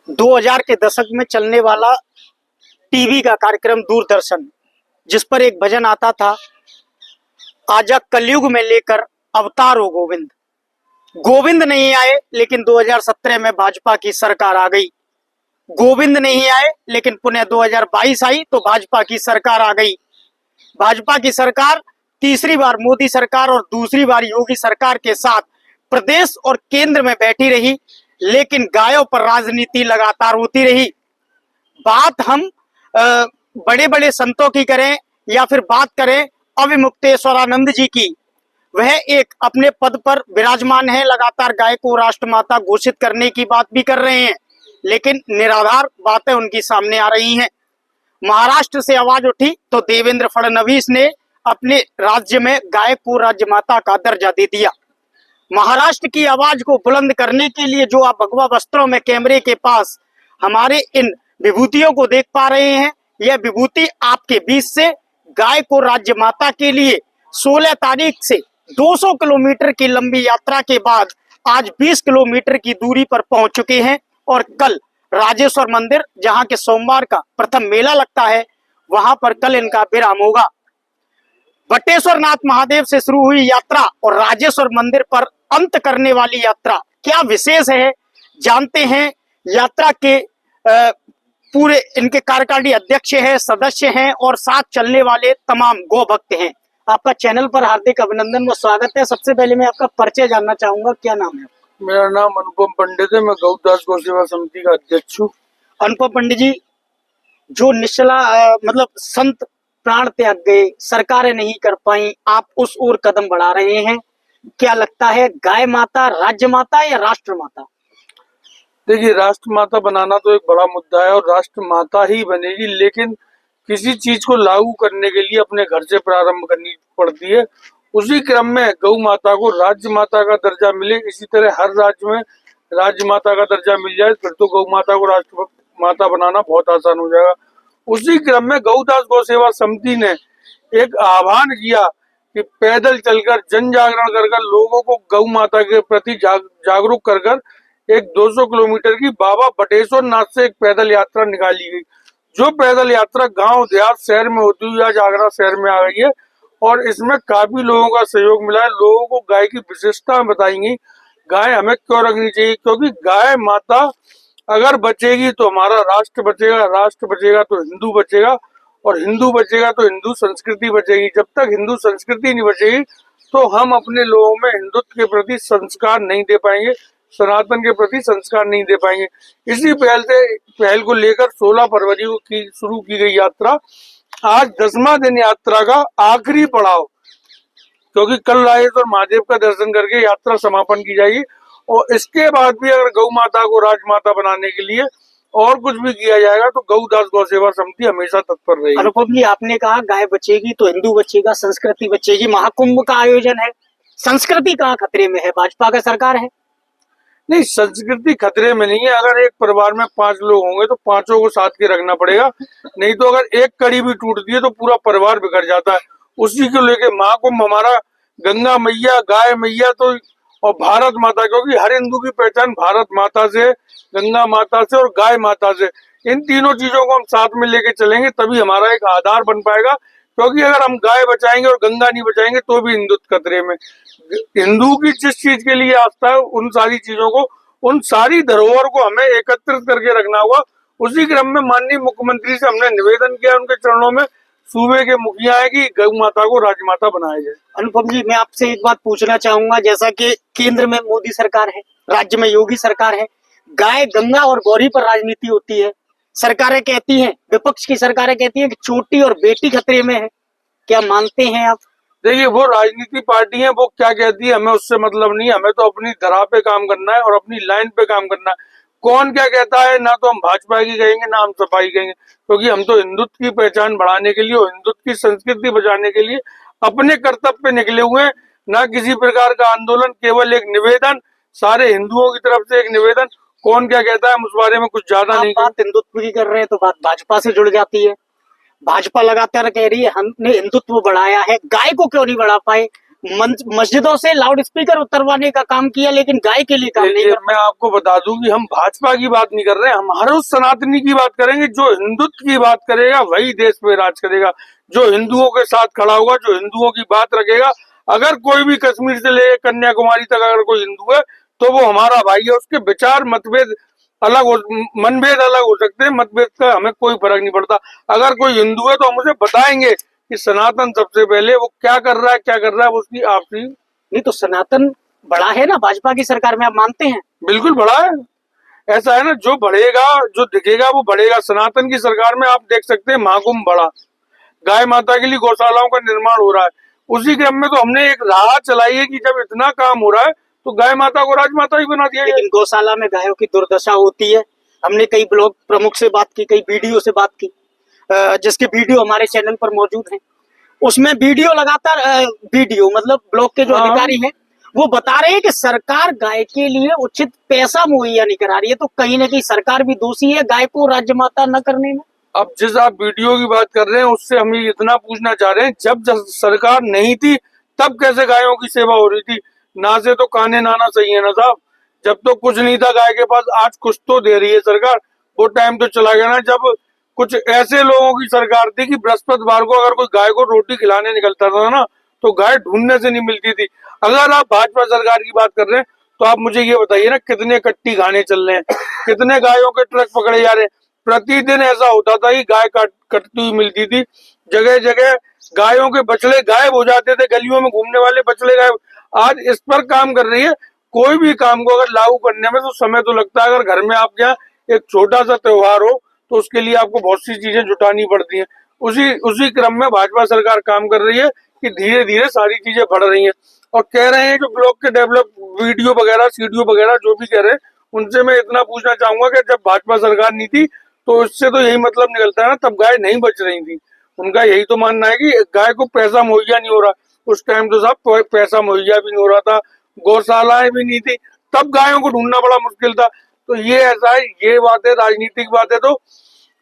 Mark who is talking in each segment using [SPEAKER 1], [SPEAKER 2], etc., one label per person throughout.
[SPEAKER 1] 2000 के दशक में चलने वाला टीवी का कार्यक्रम दूरदर्शन, जिस पर एक भजन आता था, आजा कलयुग में लेकर अवतार हो गोविंद। गोविंद नहीं आए, लेकिन 2017 में भाजपा की सरकार आ गई। गोविंद नहीं आए, लेकिन पुनः 2022 आई तो भाजपा की सरकार आ गई। भाजपा की सरकार तीसरी बार मोदी सरकार और दूसरी बार योगी सरकार के साथ प्रदेश और केंद्र में बैठी रही, लेकिन गायों पर राजनीति लगातार होती रही। बात हम बड़े बड़े संतों की करें या फिर बात करें अविमुक्तेश्वरानंद जी की, वह एक अपने पद पर विराजमान है, लगातार गाय को राष्ट्रमाता घोषित करने की बात भी कर रहे हैं, लेकिन निराधार बातें उनकी सामने आ रही हैं। महाराष्ट्र से आवाज उठी तो देवेंद्र फडणवीस ने अपने राज्य में गाय को राज्यमाता का दर्जा दे दिया। महाराष्ट्र की आवाज को बुलंद करने के लिए जो आप भगवा वस्त्रों में कैमरे के पास हमारे इन विभूतियों को देख पा रहे हैं, यह विभूति आपके बीच से गाय को राज्य माता के लिए 16 तारीख से 200 किलोमीटर की लंबी यात्रा के बाद आज 20 किलोमीटर की दूरी पर पहुंच चुके हैं और कल राजेश्वर मंदिर, जहां के सोमवार का प्रथम मेला लगता है, वहां पर कल इनका विराम होगा। बटेश्वर नाथ महादेव से शुरू हुई यात्रा और राजेश्वर मंदिर पर अंत करने वाली यात्रा क्या विशेष है, जानते हैं। यात्रा के पूरे इनके कार्यकारिणी अध्यक्ष हैं, सदस्य हैं और साथ चलने वाले तमाम गौ भक्त हैं। आपका चैनल पर हार्दिक अभिनंदन व स्वागत है। सबसे पहले मैं आपका परिचय जानना चाहूंगा, क्या नाम है?
[SPEAKER 2] मेरा नाम अनुपम पंडित है, मैं गौदास गौ सेवा समिति का अध्यक्ष हूँ।
[SPEAKER 1] अनुपम पंडित जी, जो निचला मतलब संत प्राण त्याग गए, सरकारें नहीं कर पाई, आप उस ओर कदम बढ़ा रहे हैं, क्या लगता है गाय माता राज्य माता या राष्ट्र माता?
[SPEAKER 2] देखिए, राष्ट्र माता बनाना तो एक बड़ा मुद्दा है और राष्ट्र माता ही बनेगी, लेकिन किसी चीज को लागू करने के लिए अपने घर से प्रारंभ करनी पड़ती है। उसी क्रम में गौ माता को राज्य माता का दर्जा मिले, इसी तरह हर राज्य में राज्य माता का दर्जा मिल जाए, फिर तो गौ माता को राष्ट्र माता बनाना बहुत आसान हो जाएगा। उसी क्रम में गौदास गौ सेवा समिति ने एक आह्वान किया कि पैदल चलकर जन जागरण कर लोगों को गौ माता के प्रति जागरूक कर एक 200 किलोमीटर की बाबा बटेश्वर नाथ से एक पैदल यात्रा निकाली गई। जो पैदल यात्रा गांव देहात शहर में होती हुई आज आगरा शहर में आ गई है और इसमें काफी लोगों का सहयोग मिला है। लोगों को गाय की विशेषता बताई गई, गाय हमें क्यों रखनी चाहिए, क्योंकि गाय माता अगर बचेगी तो हमारा राष्ट्र बचेगा, राष्ट्र बचेगा तो हिंदू बचेगा और हिंदू बचेगा तो हिंदू संस्कृति बचेगी। जब तक हिंदू संस्कृति नहीं बचेगी तो हम अपने लोगों में हिंदुत्व के प्रति संस्कार नहीं दे पाएंगे, सनातन के प्रति संस्कार नहीं दे पाएंगे। इसी पहल को लेकर 16 फरवरी को शुरू की गई यात्रा आज 10वां दिन यात्रा का आखिरी पड़ाव, क्योंकि कल राजेश्वर महादेव का दर्शन करके यात्रा समापन की जाएगी और इसके बाद भी अगर गौ माता को राजमाता बनाने के लिए और कुछ भी किया जाएगा तो गौदास गौ सेवा समिति हमेशा तत्पर रहेगी।
[SPEAKER 1] अनुपम जी, आपने कहा गाय बचेगी तो हिंदू बचेगा, संस्कृति बचेगी। महाकुंभ का आयोजन है, संस्कृति कहाँ खतरे में है? भाजपा का सरकार है।
[SPEAKER 2] नहीं, संस्कृति खतरे में नहीं है। अगर एक परिवार में 5 लोग होंगे तो 5 को साथ के रखना पड़ेगा, नहीं तो अगर एक कड़ी भी टूटती है तो पूरा परिवार बिगड़ जाता है। उसी को लेके महाकुंभ हमारा गंगा मैया, गाय मैया तो और भारत माता, क्योंकि हर हिंदू की पहचान भारत माता से, गंगा माता से और गाय माता से, इन तीनों चीजों को हम साथ में लेके चलेंगे तभी हमारा एक आधार बन पाएगा। क्योंकि अगर हम गाय बचाएंगे और गंगा नहीं बचाएंगे तो भी हिंदुत्व खतरे में। हिंदू की जिस चीज के लिए आस्था है उन सारी चीजों को, उन सारी धरोहर को हमें एकत्रित करके रखना होगा। उसी क्रम में माननीय मुख्यमंत्री से हमने निवेदन किया उनके चरणों में, सूबे के मुखिया है कि गौ माता को राजमाता बनाया जाए।
[SPEAKER 1] अनुपम जी, मैं आपसे एक बात पूछना चाहूंगा, जैसा कि केंद्र में मोदी सरकार है, राज्य में योगी सरकार है, गाय गंगा और गौरी पर राजनीति होती है। सरकारें कहती हैं, विपक्ष की सरकारें कहती हैं कि चोटी और बेटी खतरे में है, क्या मानते हैं आप?
[SPEAKER 2] देखिए, वो राजनीति पार्टी है, वो क्या कहती है हमें उससे मतलब नहीं। हमें तो अपनी धरा पे काम करना है और अपनी लाइन पे काम करना है। कौन क्या कहता है, ना तो हम भाजपा की कहेंगे ना हम सपा की कहेंगे, क्योंकि हम तो हिंदुत्व की पहचान बढ़ाने के लिए और हिंदुत्व की संस्कृति बचाने के लिए अपने कर्तव्य पे निकले हुए हैं। ना किसी प्रकार का आंदोलन, केवल एक निवेदन, सारे हिंदुओं की तरफ से एक निवेदन। कौन क्या कहता है हम उस बारे में कुछ ज्यादा नहीं।
[SPEAKER 1] बात हिंदुत्व की कर रहे हैं तो बात भाजपा से जुड़ जाती है। भाजपा लगातार कह रही है हमने हिंदुत्व बढ़ाया है, गाय को क्यों नहीं बढ़ा पाए? मस्जिदों से लाउड स्पीकर उतरवाने का काम किया, लेकिन गाय के लिए काम नहीं
[SPEAKER 2] देखिए,
[SPEAKER 1] कर।
[SPEAKER 2] मैं आपको बता दूं कि हम भाजपा की बात नहीं कर रहे हैं, हम हर उस सनातनी की बात करेंगे जो हिंदुत्व की बात करेगा, वही देश पे राज करेगा, जो हिंदुओं के साथ खड़ा होगा, जो हिंदुओं की बात रखेगा। अगर कोई भी कश्मीर से ले कन्याकुमारी तक अगर कोई हिंदू है तो वो हमारा भाई है। उसके विचार मतभेद अलग हो, मनभेद अलग हो सकते हैं, मतभेद का हमें कोई फर्क नहीं पड़ता। अगर कोई हिंदू है तो हम उसे बताएंगे कि सनातन सबसे पहले वो क्या कर रहा है, क्या कर रहा है, उसकी आपसी।
[SPEAKER 1] नहीं तो सनातन बड़ा है ना भाजपा की सरकार में, आप मानते हैं?
[SPEAKER 2] बिल्कुल बड़ा है। ऐसा है ना, जो बढ़ेगा, जो दिखेगा वो बढ़ेगा। सनातन की सरकार में आप देख सकते हैं महाकुंभ बड़ा, गाय माता के लिए गौशालाओं का निर्माण हो रहा है। उसी क्रम में तो हमने एक राह चलाई है कि जब इतना काम हो रहा है तो गाय माता को राजमाता ही बना दिया जाए।
[SPEAKER 1] लेकिन गौशाला में गायों की दुर्दशा होती है। हमने कई ब्लॉक प्रमुख से बात की, कई बीडीओ से बात की, जिसके वीडियो हमारे चैनल पर मौजूद हैं। उसमें वीडियो लगातार वीडियो मतलब ब्लॉक के जो
[SPEAKER 2] हाँ।
[SPEAKER 1] अधिकारी हैं वो बता रहे हैं कि सरकार गाय के लिए उचित पैसा मुहैया नहीं करा रही है। तो कहीं ना कहीं सरकार भी दोषी है गाय को राज्य माता न करने में।
[SPEAKER 2] अब जिस आप वीडियो की बात कर रहे हैं उससे हम ये इतना पूछना चाह रहे हैं, जब सरकार नहीं थी तब कैसे गायों की सेवा हो रही थी? ना से तो काने नाना सही है ना साहब। जब तो कुछ नहीं था गाय के पास, आज कुछ तो दे रही है सरकार। वो टाइम तो चला गया ना जब कुछ ऐसे लोगों की सरकार थी कि बृहस्पतिवार को अगर कोई गाय को रोटी खिलाने निकलता था ना तो गाय ढूंढने से नहीं मिलती थी। अगर आप भाजपा सरकार की बात कर रहे हैं तो आप मुझे ये बताइए ना, कितने कट्टी खाने चल रहे हैं, कितने गायों के ट्रक पकड़े जा रहे हैं। प्रतिदिन ऐसा होता था कि गाय कटती हुई मिलती थी। जगह जगह गायों के बछड़े गायब हो जाते थे, गलियों में घूमने वाले बछड़े गायब। आज इस पर काम कर रही है। कोई भी काम को अगर लागू करने में तो समय तो लगता है। अगर घर में आपके यहाँ एक छोटा सा त्योहार हो तो उसके लिए आपको बहुत सी चीजें जुटानी पड़ती हैं। उसी उसी क्रम में भाजपा सरकार काम कर रही है कि धीरे धीरे सारी चीजें बढ़ रही हैं। और कह रहे हैं जो ब्लॉक के डेवलप वीडियो वगैरह सीडीओ वगैरह जो भी कह रहे हैं, उनसे मैं इतना पूछना चाहूंगा कि जब भाजपा सरकार नहीं थी तो इससे तो यही मतलब निकलता है ना, तब गाय नहीं बच रही थी। उनका यही तो मानना है कि गाय को पैसा मुहैया नहीं हो रहा। उस टाइम तो साहब पैसा मुहैया भी नहीं हो रहा था, गौशालाएं भी नहीं थी, तब गायों को ढूंढना बड़ा मुश्किल था। तो ये ऐसा है, ये बातें राजनीतिक बातें तो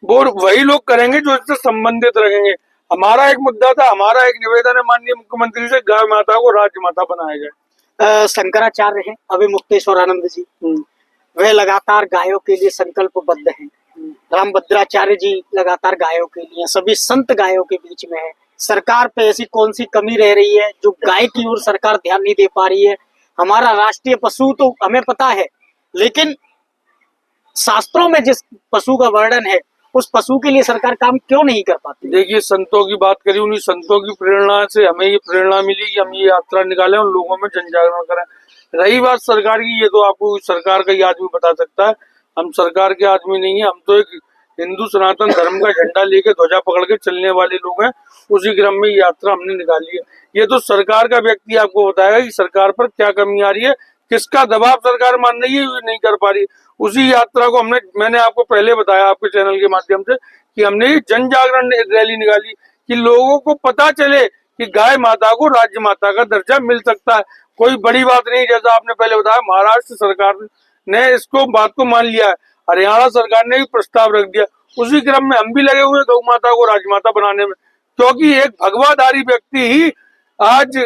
[SPEAKER 2] वो वही लोग करेंगे जो इससे संबंधित रहेंगे। हमारा एक मुद्दा था, हमारा एक निवेदन है माननीय मुख्यमंत्री से, गाय माता को राज्य माता बनाया जाए।
[SPEAKER 1] शंकराचार्य हैं अभी मुक्तेश्वरानंद जी, वह लगातार गायों के लिए संकल्पबद्ध हैं। रामभद्राचार्य जी लगातार गायों के लिए, सभी संत गायों के बीच में है। सरकार पे ऐसी कौन सी कमी रह रही है जो गाय की ओर सरकार ध्यान नहीं दे पा रही है? हमारा राष्ट्रीय पशु तो हमें पता है, लेकिन शास्त्रों में जिस पशु का वर्णन है उस पशु के लिए सरकार काम क्यों नहीं कर पाती?
[SPEAKER 2] देखिए, संतों की बात करी, उन्हीं संतों की प्रेरणा से हमें ये प्रेरणा मिली कि हम ये यात्रा निकालें और लोगों में जन जागरण करें। रही बात सरकार की, ये तो आपको सरकार का ही आदमी बता सकता है। हम सरकार के आदमी नहीं है, हम तो एक हिंदू सनातन धर्म का झंडा लेके ध्वजा पकड़ के चलने वाले लोग हैं। उसी क्रम में यात्रा हमने निकाली है। ये तो सरकार का व्यक्ति आपको बताएगा कि सरकार पर क्या कमी आ रही है, किसका दबाव सरकार मान रही है, नहीं कर पा रही। उसी यात्रा को मैंने आपको पहले बताया आपके चैनल के माध्यम से कि हमने जन जागरण रैली निकाली कि लोगों को पता चले कि गाय माता को राज्य माता का दर्जा मिल सकता है। कोई बड़ी बात नहीं, जैसा आपने पहले बताया महाराष्ट्र सरकार ने इसको बात को मान लिया है, हरियाणा सरकार ने भी प्रस्ताव रख दिया। उसी क्रम में हम भी लगे हुए गौ माता को राजमाता बनाने में, क्योंकि एक भगवाधारी व्यक्ति ही आज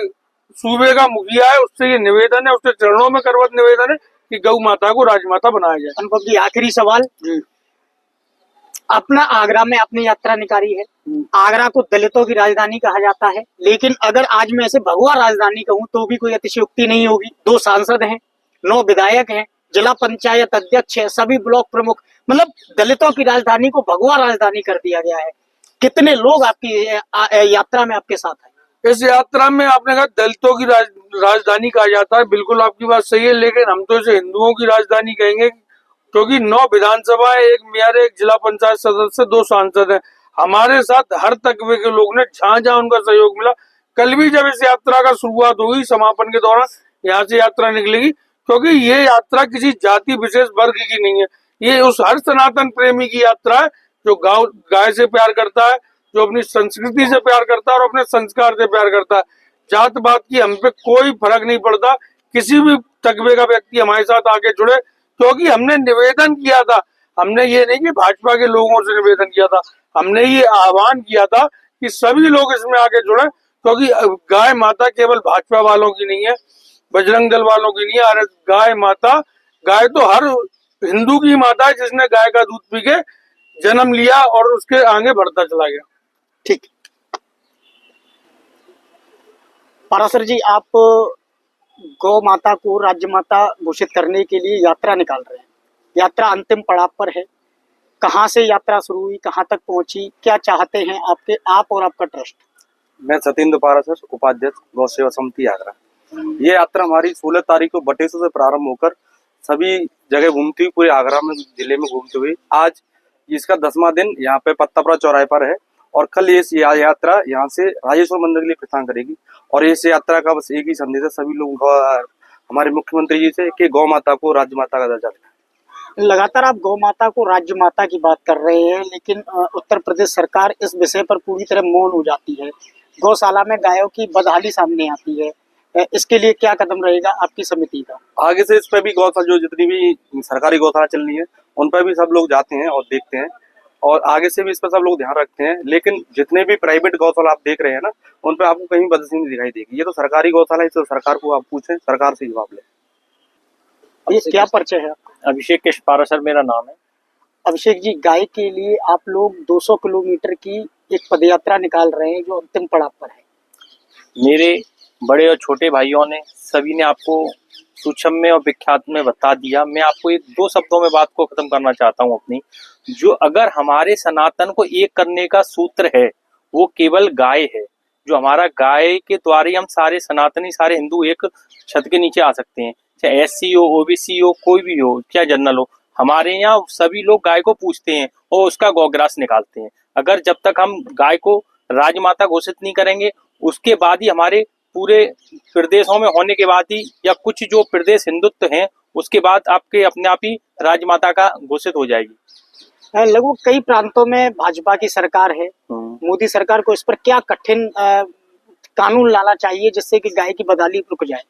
[SPEAKER 2] सूबे का मुखिया है। उससे ये निवेदन है, उसके चरणों में करवत निवेदन है कि गौ माता को राजमाता बनाया जाए।
[SPEAKER 1] अनुभव जी, आखिरी सवाल जी। अपना आगरा में आपने यात्रा निकाली है, आगरा को दलितों की राजधानी कहा जाता है, लेकिन अगर आज मैं इसे भगवा राजधानी कहूं तो भी कोई अतिशयोक्ति नहीं होगी। 2 सांसद हैं, 9 विधायक हैं, जिला पंचायत अध्यक्ष है, सभी ब्लॉक प्रमुख, मतलब दलितों की राजधानी को भगवा राजधानी कर दिया गया है। कितने लोग आपकी यात्रा में आपके साथ हैं?
[SPEAKER 2] इस यात्रा में आपने कहा दलितों की राजधानी कहा जाता है, बिल्कुल आपकी बात सही है, लेकिन हम तो इसे हिंदुओं की राजधानी कहेंगे, क्योंकि 9 विधानसभा, 1 मेयर, 1 जिला पंचायत सदस्य, 2 सांसद हैं। हमारे साथ हर तबके के लोग ने जहां जहां उनका सहयोग मिला। कल भी जब इस यात्रा का शुरुआत हुई, समापन के दौरान यहाँ से यात्रा निकलेगी, क्योंकि ये यात्रा किसी जाति विशेष वर्ग की नहीं है। ये उस हर सनातन प्रेमी की यात्रा है जो गाय से प्यार करता है, जो अपनी संस्कृति से प्यार करता है और अपने संस्कार से प्यार करता है। जात पात की हम पे कोई फर्क नहीं पड़ता। किसी भी तबके का व्यक्ति हमारे साथ आके जुड़े, क्योंकि हमने निवेदन किया था। हमने ये नहीं कि भाजपा के लोगों से निवेदन किया था, हमने ये आह्वान किया था कि सभी लोग इसमें आगे जुड़े, क्योंकि गाय माता केवल भाजपा वालों की नहीं है, बजरंग दल वालों की नहीं है। अरे गाय माता, गाय तो हर हिंदू की माता है जिसने गाय का दूध पी के जन्म लिया और उसके आगे बढ़ता चला गया।
[SPEAKER 1] ठीक। पारासर जी, आप गौ माता को राज्य माता घोषित करने के लिए यात्रा निकाल रहे हैं। यात्रा अंतिम पड़ाव पर है। कहाँ से यात्रा शुरू हुई, कहाँ तक पहुंची, क्या चाहते हैं आप और आपका ट्रस्ट?
[SPEAKER 3] मैं सत्येंद्र पारासर, उपाध्यक्ष गौ सेवा समिति आगरा। ये यात्रा हमारी 16 तारीख को बटेश्वर से प्रारंभ होकर सभी जगह घूमती हुई पूरे आगरा में जिले में घूमते हुए आज इसका 10वां दिन यहाँ पे पत्तापुरा चौराहे पर है। और कल ये यात्रा यहाँ से राजेश्वर मंदिर के लिए प्रस्थान करेगी। और इस यात्रा का बस एक ही संदेश है सभी लोग हमारे मुख्यमंत्री जी से कि गौ माता को राज्य माता का दर्जा दें।
[SPEAKER 1] लगातार आप गौ माता को राज्य माता की बात कर रहे हैं, लेकिन उत्तर प्रदेश सरकार इस विषय पर पूरी तरह मौन हो जाती है। गौशाला में गायों की बदहाली सामने आती है। इसके लिए क्या कदम रहेगा आपकी समिति का?
[SPEAKER 3] आगे से इस पर भी गौशाला जो जितनी भी सरकारी गौशाला चल रही है उन पर भी सब लोग जाते हैं और देखते हैं और आगे से भी इस पर सब लोग ध्यान रखते हैं। लेकिन जितने भी प्राइवेट गौशाला आप देख रहे हैं ना, उन पर आपको कहीं बदहज़ी नहीं दिखाई देगी। ये तो सरकारी गौशाला है, इससे सरकार को आप पूछें, सरकार से जवाब लें।
[SPEAKER 1] ये क्या परिचय है आपका?
[SPEAKER 4] अभिषेक केश पारासर मेरा नाम है।
[SPEAKER 1] अभिषेक जी, गाय के लिए आप लोग 200 किलोमीटर की एक पदयात्रा निकाल रहे हैं जो अंतिम पड़ाव पर है।
[SPEAKER 4] मेरे बड़े और छोटे भाइयों ने सभी ने आपको सूक्ष्म में और विख्यात में बता दिया। मैं आपको एक दो शब्दों में बात को खत्म करना चाहता हूँ अपनी। जो अगर हमारे सनातन को एक करने का सूत्र है वो केवल गाय है। जो हमारा गाय के द्वारा ही हम सारे सनातनी, सारे हिंदू एक छत के नीचे आ सकते हैं। चाहे SC हो, OBC हो, कोई भी हो, क्या जनरल हो, हमारे यहाँ सभी लोग गाय को पूजते हैं और उसका गौग्रास निकालते हैं। अगर जब तक हम गाय को राजमाता घोषित नहीं करेंगे, उसके बाद ही हमारे पूरे प्रदेशों में होने के बाद ही या कुछ जो प्रदेश हिंदुत्व हैं उसके बाद आपके अपने आप ही राजमाता का घोषित हो जाएगी।
[SPEAKER 1] लगभग कई प्रांतों में भाजपा की सरकार है। मोदी सरकार को इस पर क्या कठिन कानून लाना चाहिए जिससे कि गाय की बदहाली रुक जाए?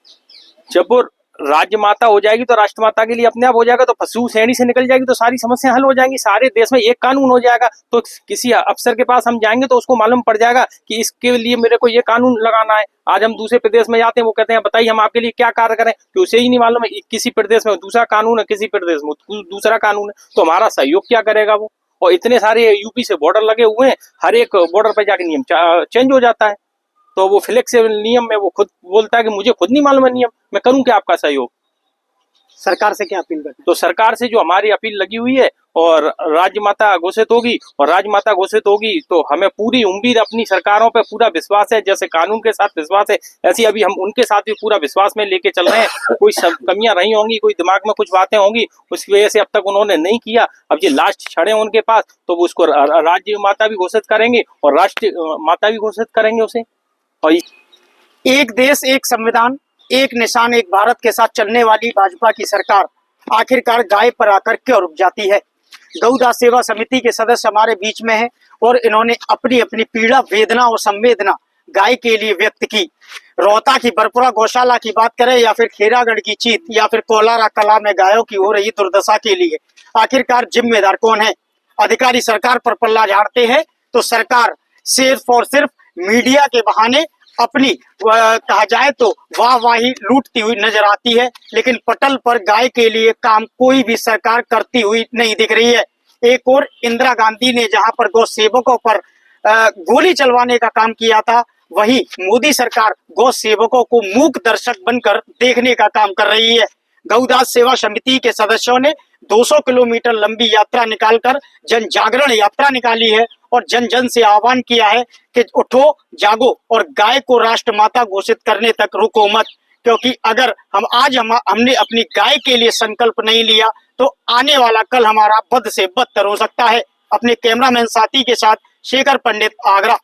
[SPEAKER 4] जब वो राजमाता हो जाएगी तो राष्ट्रमाता के लिए अपने आप हो जाएगा, तो पशु श्रेणी से निकल जाएगी तो सारी समस्या हल हो जाएंगी। सारे देश में एक कानून हो जाएगा। तो किसी अफसर के पास हम जाएंगे तो उसको मालूम पड़ जाएगा कि इसके लिए मेरे को ये कानून लगाना है। आज हम दूसरे प्रदेश में जाते हैं, वो कहते हैं बताइए हम आपके लिए क्या कार्य करें, कि उसे ही नहीं मालूम है किसी प्रदेश में दूसरा कानून है, किसी प्रदेश में दूसरा कानून है। तो हमारा सहयोग क्या करेगा वो? और इतने सारे यूपी से बॉर्डर लगे हुए हैं, हर एक बॉर्डर पर जाके नियम चेंज हो जाता है। तो वो फ्लेक्सिबल नियम में वो खुद बोलता है कि मुझे खुद नहीं मालूम है नियम, मैं करूं क्या आपका सहयोग?
[SPEAKER 1] सरकार से क्या अपील करते हैं?
[SPEAKER 4] तो सरकार से जो हमारी अपील लगी हुई है, और राजमाता घोषित होगी, और राजमाता घोषित होगी तो हमें पूरी उम्मीद, अपनी सरकारों पे पूरा विश्वास है। जैसे कानून के साथ विश्वास है, ऐसी अभी हम उनके साथ भी पूरा विश्वास में लेके चल रहे हैं। कोई कमियां नहीं होंगी, कोई दिमाग में कुछ बातें होंगी, उसकी वजह से अब तक उन्होंने नहीं किया। अब ये लास्ट क्षण है उनके पास, तो वो उसको राज्य माता भी घोषित करेंगे और राष्ट्र माता भी घोषित करेंगे उसे। और
[SPEAKER 1] एक देश एक संविधान, एक निशान, एक भारत के साथ चलने वाली भाजपा की सरकार आखिरकार गाय पर आकर क्यों रुक जाती है? गौदास सेवा समिति के सदस्य हमारे बीच में हैं और इन्होंने अपनी अपनी पीड़ा, वेदना और संवेदना गाय के लिए व्यक्त की। रोहता की बरपुरा गौशाला की बात करें या फिर खेरागढ़ की चीत या फिर कोलारा कला में गायों की हो रही दुर्दशा के लिए आखिरकार जिम्मेदार कौन है? अधिकारी सरकार पर पल्ला झाड़ते हैं तो सरकार सिर्फ और सिर्फ मीडिया के बहाने अपनी कहा जाए तो वाहवाही लूटती हुई नजर आती है, लेकिन पटल पर गाय के लिए काम कोई भी सरकार करती हुई नहीं दिख रही है। एक और इंदिरा गांधी ने जहां पर गौ सेवकों पर गोली चलवाने का काम किया था, वहीं मोदी सरकार गौ सेवकों को मूक दर्शक बनकर देखने का काम कर रही है। गौदास सेवा समिति के सदस्यों ने 200 किलोमीटर लंबी यात्रा निकालकर जन जागरण यात्रा निकाली है और जन जन से आह्वान किया है कि उठो, जागो और गाय को राष्ट्रमाता घोषित करने तक रुको मत। क्योंकि अगर हमने अपनी गाय के लिए संकल्प नहीं लिया तो आने वाला कल हमारा बद से बदतर हो सकता है। अपने कैमरामैन साथी के साथ शेखर पंडित, आगरा।